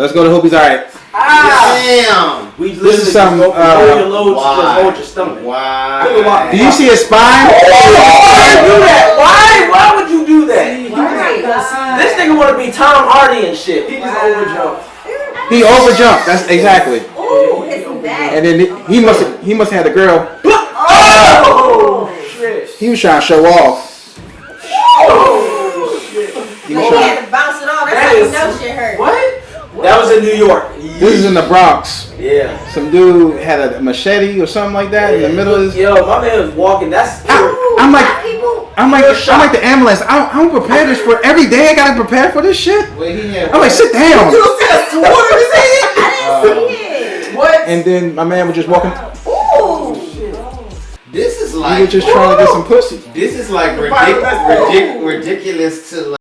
Let's go to Hoopy's. All right. Damn. This is some. Hold your loads, just hold your stomach. Wow. Do you see his spine? Why would you do that? Why would you do that? This nigga want to be Tom Hardy and shit. He just overjumped. He overjumped. That's exactly. Ooh, it's that. And then he must have had a girl. Oh shit. He was trying to show off. Oh shit. He had to bounce it off. That's how you know shit hurt. What? That was in New York. This is in the Bronx. Yeah. Some dude had a machete or something like that in the middle of his. Yo, my man was walking. That's I'm like the ambulance. I'm prepared this for every day. I gotta prepare for this shit. I'm like, sit down. You see a sword in his head? I didn't see it. What? And then my man was just walking. Ooh. This is He like was just trying to get some pussy. this is like ridiculous to like.